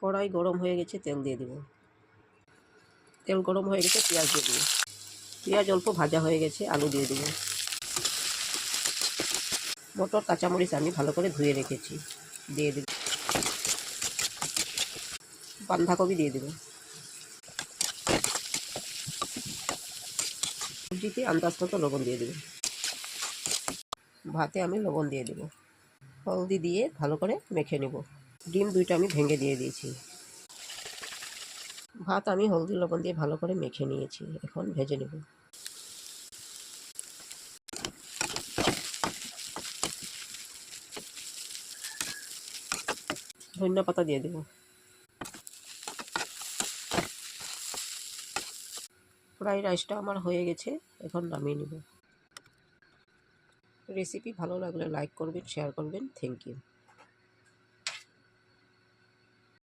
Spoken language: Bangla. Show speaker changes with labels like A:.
A: কড়াই গরম হয়ে গেছে, তেল দিয়ে দেব। তেল গরম হয়ে গেছে, পেঁয়াজ দিয়ে দেব। পেঁয়াজ অল্প ভাজা হয়ে গেছে, আলু দিয়ে দেব। মটর কাঁচামরিচ আমি ভালো করে ধুয়ে রেখেছি, দিয়ে দেব। বাঁধাকপি দিয়ে দেব। সবজিতে আন্দাজ মতো লবণ দিয়ে দেব। ভাতে আমি লবণ দিয়ে দেব। হলদি দিয়ে ভালো করে মেখে নেব। ডিম 2টা আমি ভেঙে দিয়ে দিয়েছি। ভাত আমি হলদি লবণ দিয়ে ভালো করে মেখে নিয়েছি, এখন ভেজে নেব। ধনিয়া পাতা দিয়ে দেব। ফ্রাইড রাইসটা আমার হয়ে গেছে, এখন নামিয়ে নেব। রেসিপি ভালো লাগলে লাইক করবেন, শেয়ার করবেন। Thank you.